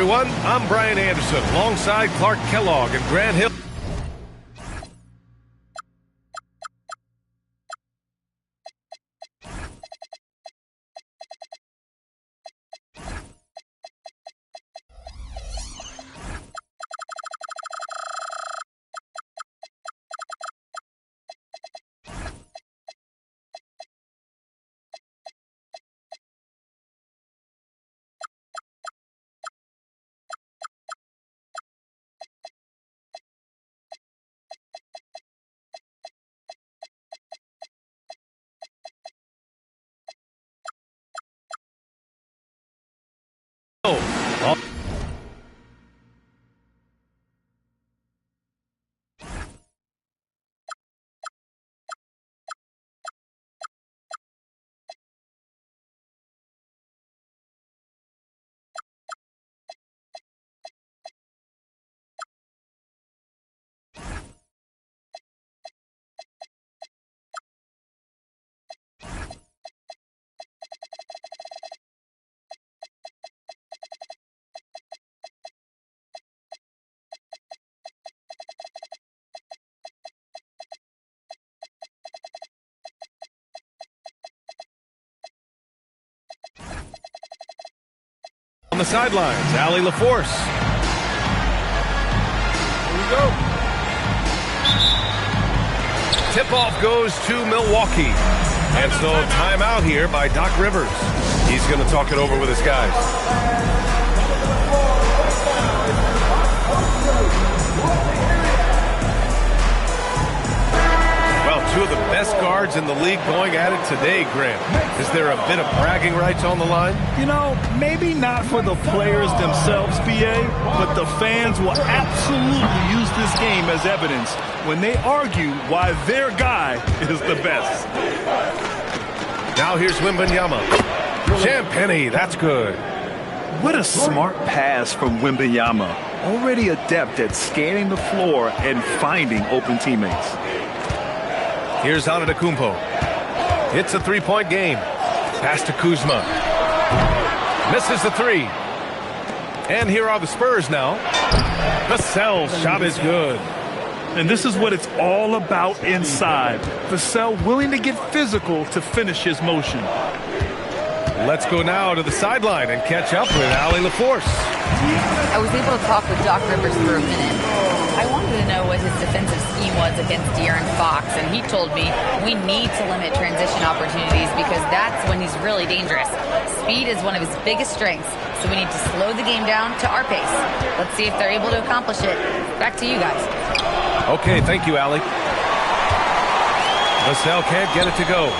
everyone. I'm Brian Anderson, alongside Clark Kellogg and Grant Hill. On the sidelines, Allie LaForce. Here we go. Tip-off goes to Milwaukee. And so timeout here by Doc Rivers. He's going to talk it over with his guys. Well, two of the best guards in the league going at it today, Grant. Is there a bit of bragging rights on the line? You know, maybe not for the players themselves, PA, but the fans will absolutely use this game as evidence when they argue why their guy is the best. Now here's Wembanyama. Champagnie, that's good. What a smart pass from Wembanyama. Already adept at scanning the floor and finding open teammates. Here's Antetokounmpo. It's a three-point game. Pass to Kuzma. Misses the three. And here are the Spurs now. Vassell's shot is good. And this is what it's all about inside. Vassell willing to get physical to finish his motion. Let's go now to the sideline and catch up with Allie LaForce. I was able to talk with Doc Rivers for a minute. I wanted to know what his defensive scheme was against De'Aaron Fox, and he told me we need to limit transition opportunities because that's when he's really dangerous. Speed is one of his biggest strengths, so we need to slow the game down to our pace. Let's see if they're able to accomplish it. Back to you guys. Okay, thank you, Allie. Vassell can't get it to go.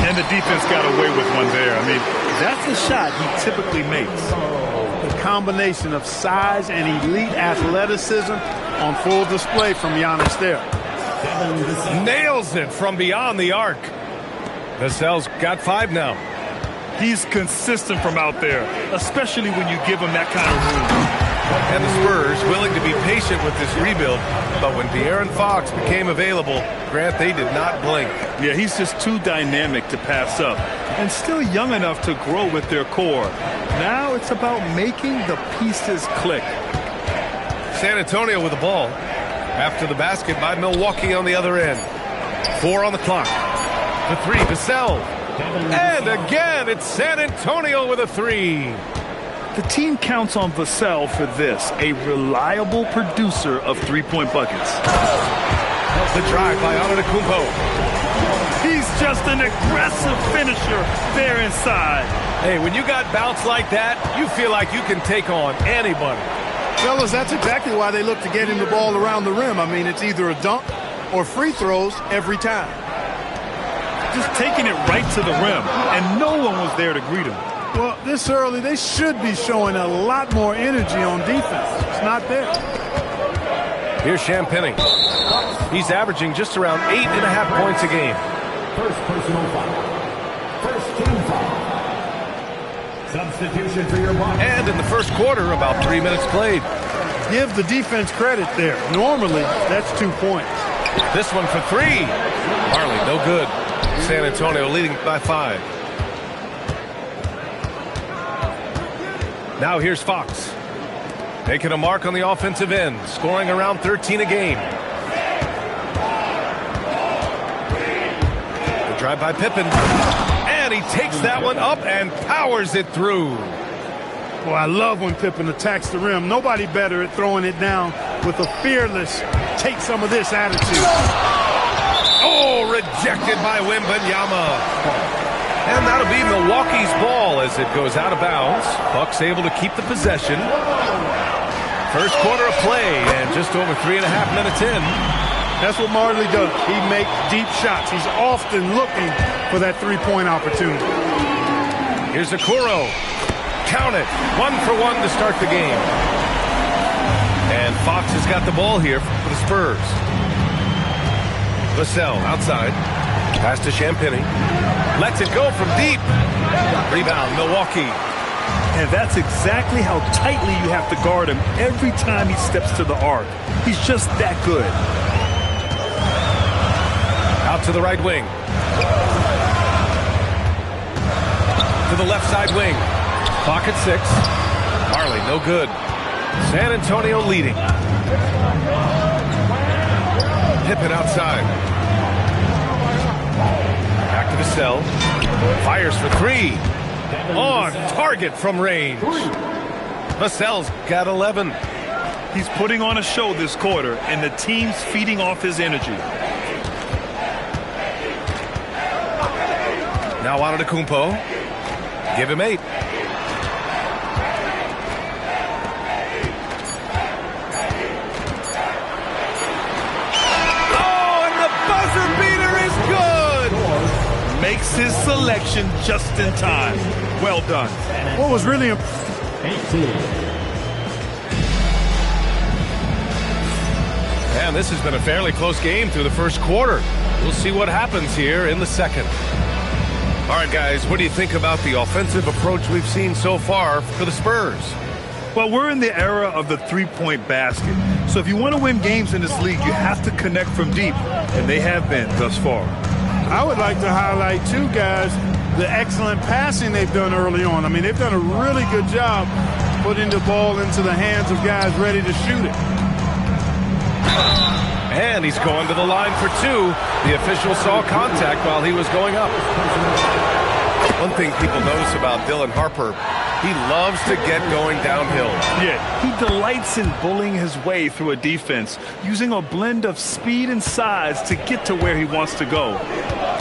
And the defense got away with one there. I mean, that's the shot he typically makes. The combination of size and elite athleticism on full display from Giannis there. Nails it from beyond the arc. Vassell's got 5 now. He's consistent from out there, especially when you give him that kind of room. And the Spurs willing to be patient with this rebuild, but when De'Aaron Fox became available, Grant, they did not blink. Yeah, he's just too dynamic to pass up and still young enough to grow with their core. Now it's about making the pieces click. San Antonio with the ball. After the basket by Milwaukee on the other end. 4 on the clock. The three, Vassell. And again, it's San Antonio with a 3. The team counts on Vassell for this, a reliable producer of three-point buckets. The drive by Antetokounmpo. He's just an aggressive finisher there inside. Hey, when you got bounce like that, you feel like you can take on anybody. Fellas, that's exactly why they look to get him the ball around the rim. I mean, it's either a dunk or free throws every time. Just taking it right to the rim, and no one was there to greet him. Well, this early, they should be showing a lot more energy on defense. It's not there. Here's Champagnie. He's averaging just around 8.5 points a game. First personal foul. First team foul. Substitution for your box. And in the first quarter, about 3 minutes played. Give the defense credit there. Normally, that's 2 points. This one for 3. Marley, no good. San Antonio leading by 5. Now here's Fox. Making a mark on the offensive end, scoring around 13 a game. The drive by Pippen. And he takes that one up and powers it through. Well, I love when Pippen attacks the rim. Nobody better at throwing it down with a fearless, take some of this attitude. Oh, rejected by Wembanyama. And that'll be Milwaukee's ball as it goes out of bounds. Bucks able to keep the possession. First quarter of play and just over 3.5 minutes in. That's what Marley does. He makes deep shots. He's often looking for that three-point opportunity. Here's Okoro. Count it. 1 for 1 to start the game. And Fox has got the ball here for the Spurs. Vassell outside. Pass to Champagnie. Lets it go from deep. Rebound, Milwaukee. And that's exactly how tightly you have to guard him every time he steps to the arc. He's just that good. Out to the right wing. To the left side wing. Clock at 6. Marley, no good. San Antonio leading. Pippen outside. Back to Vassell. Fires for 3. On target from range. Vassell's got 11. He's putting on a show this quarter, and the team's feeding off his energy. Now Antetokounmpo. Give him 8. Oh, and the buzzer beater is good! Makes his selection just in time. Well done. What was really And this has been a fairly close game through the first quarter. We'll see what happens here in the second. All right, guys, what do you think about the offensive approach we've seen so far for the Spurs? Well, we're in the era of the three-point basket. So if you want to win games in this league, you have to connect from deep, and they have been thus far. I would like to highlight, too, guys, the excellent passing they've done early on. I mean, they've done a really good job putting the ball into the hands of guys ready to shoot it. And he's going to the line for 2. The official saw contact while he was going up. One thing people notice about Dylan Harper, he loves to get going downhill. Yeah, he delights in bullying his way through a defense, using a blend of speed and size to get to where he wants to go.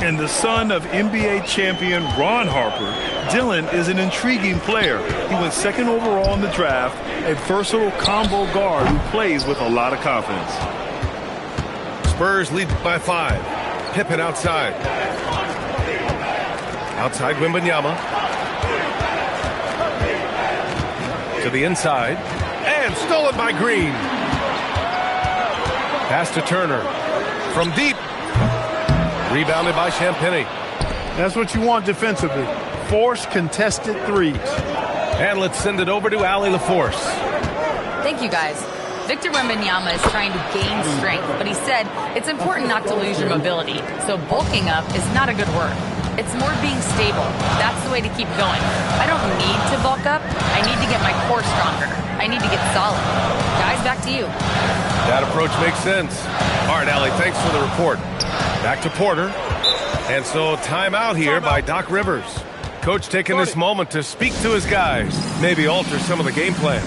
And the son of NBA champion Ron Harper, Dylan is an intriguing player. He went 2nd overall in the draft, a versatile combo guard who plays with a lot of confidence. Spurs lead by 5. Pippen outside. Outside Wembanyama. To the inside. And stolen by Green. Pass to Turner. From deep. Rebounded by Champagnie. That's what you want defensively. Force contested threes. And let's send it over to Allie LaForce. Thank you, guys. Victor Wembanyama is trying to gain strength, but he said it's important not to lose your mobility. So bulking up is not a good word. It's more being stable. That's the way to keep going. I don't need to bulk up. I need to get my core stronger. I need to get solid. Guys, back to you. That approach makes sense. All right, Allie, thanks for the report. Back to Porter. And so timeout here by Doc Rivers. Coach taking this moment to speak to his guys, maybe alter some of the game plan.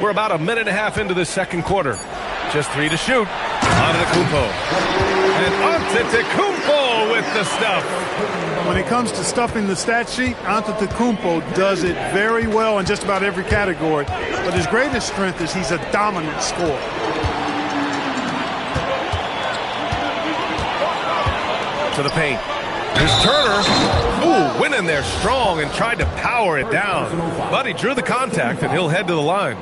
We're about a minute and a half into the second quarter. Just 3 to shoot. Antetokounmpo. And Antetokounmpo with the stuff. When it comes to stuffing the stat sheet, Antetokounmpo does it very well in just about every category. But his greatest strength is he's a dominant scorer. To the paint. Here's Turner. Ooh, went in there strong and tried to power it down. But he drew the contact, and he'll head to the line.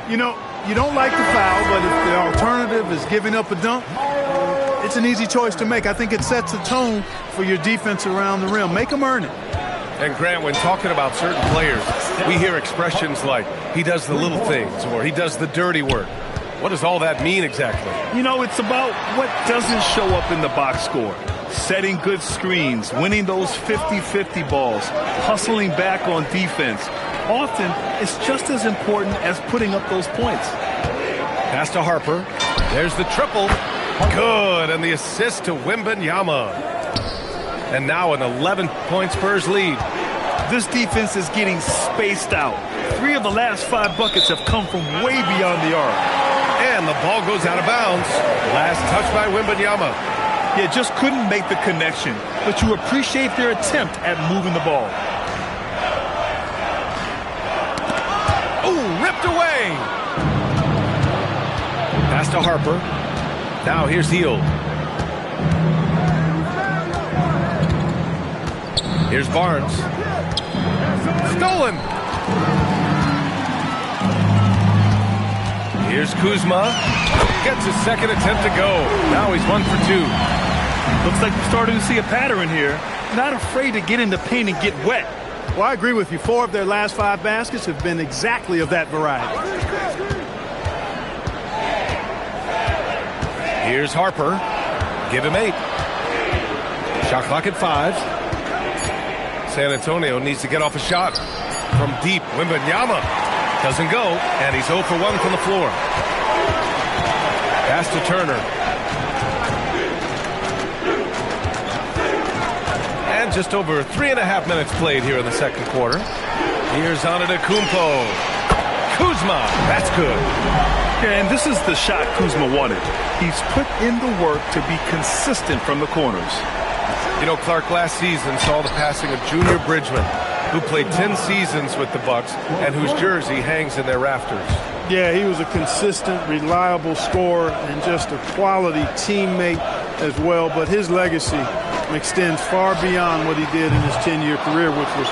You know, you don't like the foul, but if the alternative is giving up a dunk, it's an easy choice to make. I think it sets a tone for your defense around the rim. Make them earn it. And Grant, when talking about certain players, we hear expressions like, he does the little things, or he does the dirty work. What does all that mean exactly? You know, it's about what doesn't show up in the box score. Setting good screens, winning those 50-50 balls, hustling back on defense. Often, it's just as important as putting up those points. Pass to Harper. There's the triple. Good, and the assist to Wembanyama. And now an 11-point Spurs lead. This defense is getting spaced out. 3 of the last 5 buckets have come from way beyond the arc. And the ball goes out of bounds. Last touch by Wembanyama. Yeah, just couldn't make the connection, but you appreciate their attempt at moving the ball. Oh, ripped away. Pass to Harper. Now here's Hield. Here's Barnes. Stolen. Here's Kuzma. Gets his second attempt to go. Now he's 1 for 2. Looks like we're starting to see a pattern here. Not afraid to get in the paint and get wet. Well, I agree with you. 4 of their last 5 baskets have been exactly of that variety. Here's Harper. Give him 8. Shot clock at 5. San Antonio needs to get off a shot from deep. Wembanyama doesn't go, and he's 0 for 1 from the floor. Pass to Turner. And just over 3.5 minutes played here in the second quarter. Here's Antetokounmpo. Kuzma, that's good. Yeah, and this is the shot Kuzma wanted. He's put in the work to be consistent from the corners. You know, Clark, last season saw the passing of Junior Bridgman, who played 10 seasons with the Bucks and whose jersey hangs in their rafters. Yeah, he was a consistent, reliable scorer and just a quality teammate as well. But his legacy extends far beyond what he did in his 10-year career, which was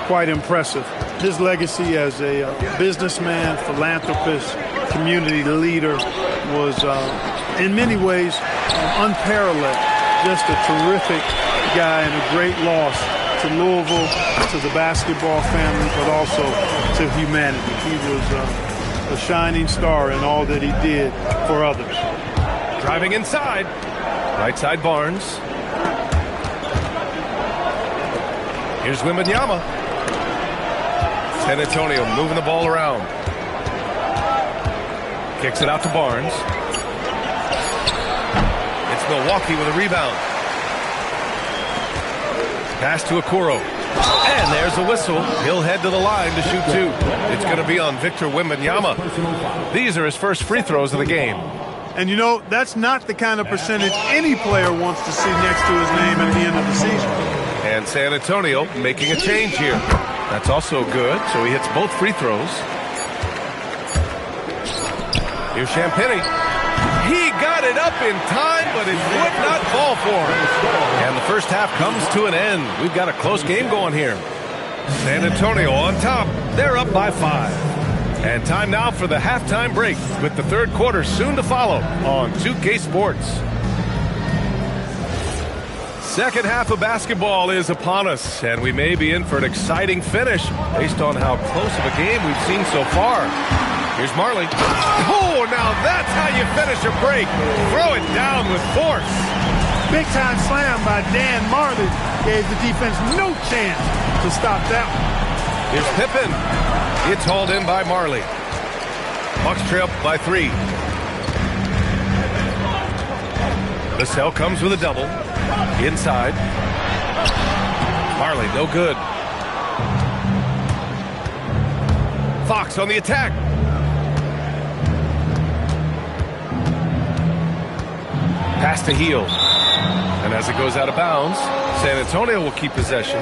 quite impressive. His legacy as a businessman, philanthropist, community leader was, in many ways, unparalleled. Just a terrific guy and a great loss to Louisville, to the basketball family, but also to humanity. He was a shining star in all that he did for others. Driving inside. Right side Barnes. Here's Wembanyama. San Antonio moving the ball around. Kicks it out to Barnes. It's Milwaukee with a rebound. Pass to Okoro. And there's a whistle. He'll head to the line to shoot 2. It's going to be on Victor Wembanyama. These are his first free throws of the game. And, you know, that's not the kind of percentage any player wants to see next to his name at the end of the season. And San Antonio making a change here. That's also good, so he hits both free throws. Here's Champagnie. He got it up in time, but it would not fall for him. And the first half comes to an end. We've got a close game going here. San Antonio on top. They're up by 5. And time now for the halftime break, with the third quarter soon to follow on 2K Sports. Second half of basketball is upon us, and we may be in for an exciting finish based on how close of a game we've seen so far. Here's Marley. Oh, now that's how you finish a break. Throw it down with force. Big-time slam by Dan Marley gave the defense no chance to stop that one. Here's Pippen. It's hauled in by Marley. Bucks trail by 3. Vassell comes with a double. Inside. Marley, no good. Fox on the attack. Pass to Hield. And as it goes out of bounds, San Antonio will keep possession.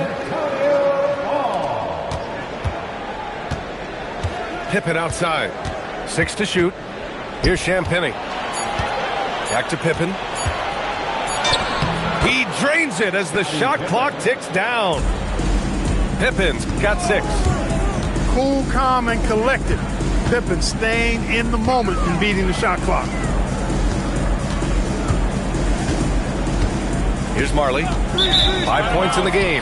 Pippen outside. 6 to shoot. Here's Champagnie. Back to Pippen. He drains it as the shot clock ticks down. Pippen's got 6. Cool, calm, and collected. Pippen staying in the moment and beating the shot clock. Here's Marley. 5 points in the game.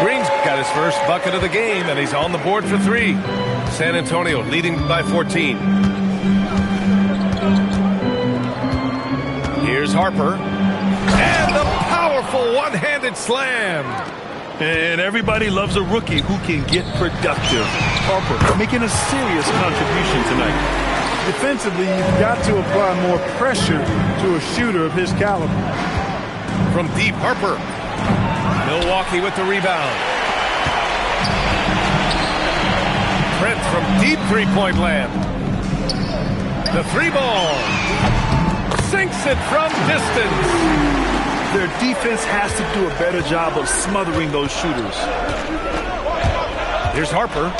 Green's got his first bucket of the game, and he's on the board for 3. San Antonio leading by 14. Here's Harper. And the powerful one-handed slam. And everybody loves a rookie who can get productive. Harper making a serious contribution tonight. Defensively, you've got to apply more pressure to a shooter of his caliber. From deep, Harper. Milwaukee with the rebound. Trent from deep three-point land. The 3-ball. Sinks it from distance. Their defense has to do a better job of smothering those shooters. Here's Harper.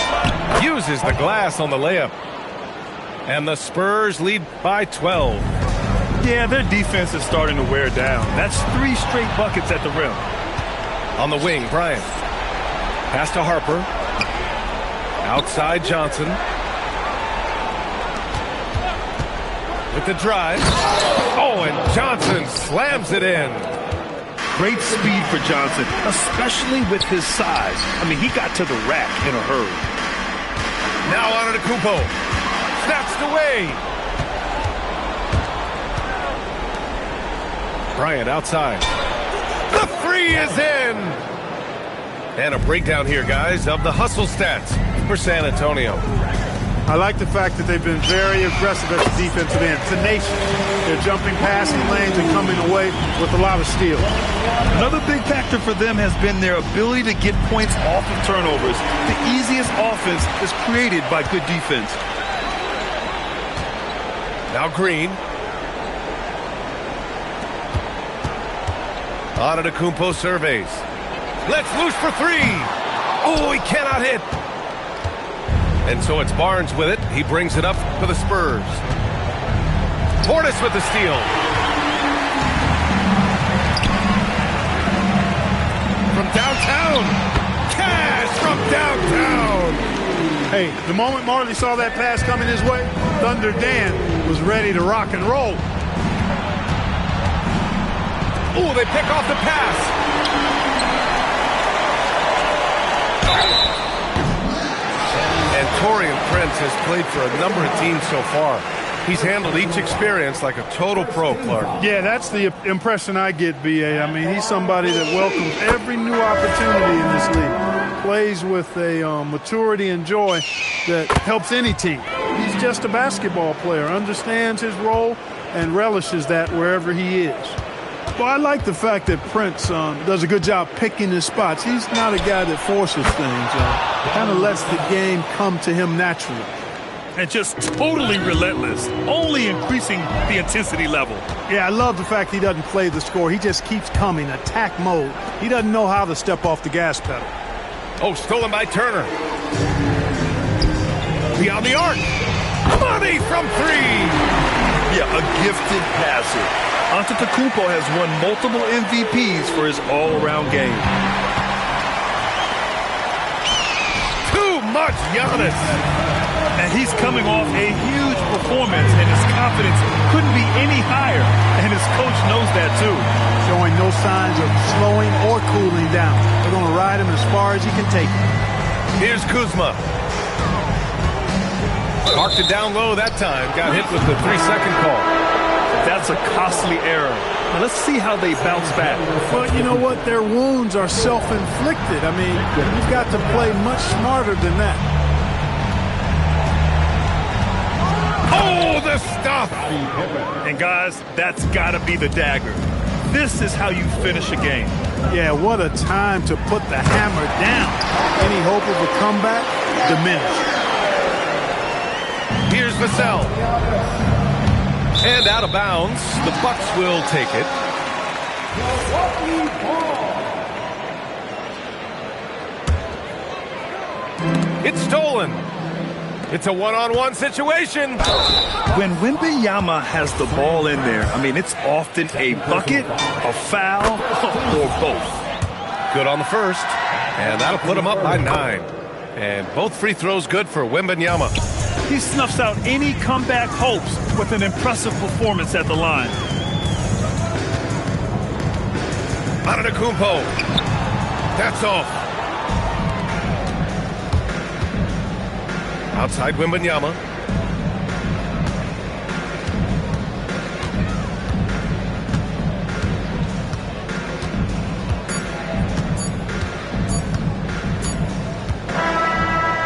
Uses the glass on the layup. And the Spurs lead by 12. Yeah, their defense is starting to wear down. That's 3 straight buckets at the rim. On the wing, Bryant. Pass to Harper. Outside Johnson. With the drive. Oh, and Johnson slams it in. Great speed for Johnson, especially with his size. I mean, he got to the rack in a hurry. Now on to Kumpo. Snatched away. Bryant outside. The 3 is in. And a breakdown here, guys, of the hustle stats for San Antonio. I like the fact that they've been very aggressive at the defensive end. Tenacious. They're jumping passing lanes and coming away with a lot of steals. Another big factor for them has been their ability to get points off of turnovers. The easiest offense is created by good defense. Now Green. Antetokounmpo surveys. Let's loose for 3. Oh, he cannot hit. And so it's Barnes with it. He brings it up for the Spurs. Portis with the steal. From downtown. Cash from downtown. Hey, the moment Marley saw that pass coming his way, Thunder Dan was ready to rock and roll. Oh, they pick off the pass. And Taurean Prince has played for a number of teams so far. He's handled each experience like a total pro, Clark. Yeah, that's the impression I get, B.A. I mean, he's somebody that welcomes every new opportunity in this league. Plays with a maturity and joy that helps any team. He's just a basketball player, understands his role, and relishes that wherever he is. Well, I like the fact that Prince does a good job picking his spots. He's not a guy that forces things. Kind of lets the game come to him naturally. And just totally relentless, only increasing the intensity level. Yeah, I love the fact he doesn't play the score. He just keeps coming, attack mode. He doesn't know how to step off the gas pedal. Oh, stolen by Turner. Beyond the arc. Money from 3. Yeah, a gifted passer. Antetokounmpo has won multiple MVPs for his all-around game. Too much Giannis. And he's coming off a huge performance, and his confidence couldn't be any higher. And his coach knows that, too. Showing no signs of slowing or cooling down. They're going to ride him as far as he can take him. Here's Kuzma. Marked it down low that time. Got hit with the 3-second call. That's a costly error. Now let's see how they bounce back. But you know what? Their wounds are self-inflicted. I mean, you've got to play much smarter than that. Oh, the stuff! And guys, that's got to be the dagger. This is how you finish a game. Yeah, what a time to put the hammer down. Any hope of a comeback diminished. Here's Vassell. And out of bounds. The Bucks will take it. It's stolen. It's a one-on-one situation. When Wembanyama has the ball in there, I mean, it's often a bucket, a foul, or both. Good on the first. And that'll put him up by 9. And both free throws good for Wembanyama. He snuffs out any comeback hopes with an impressive performance at the line. Antetokounmpo. That's off. Outside Wembanyama.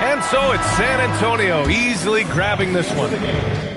And so it's San Antonio easily grabbing this one.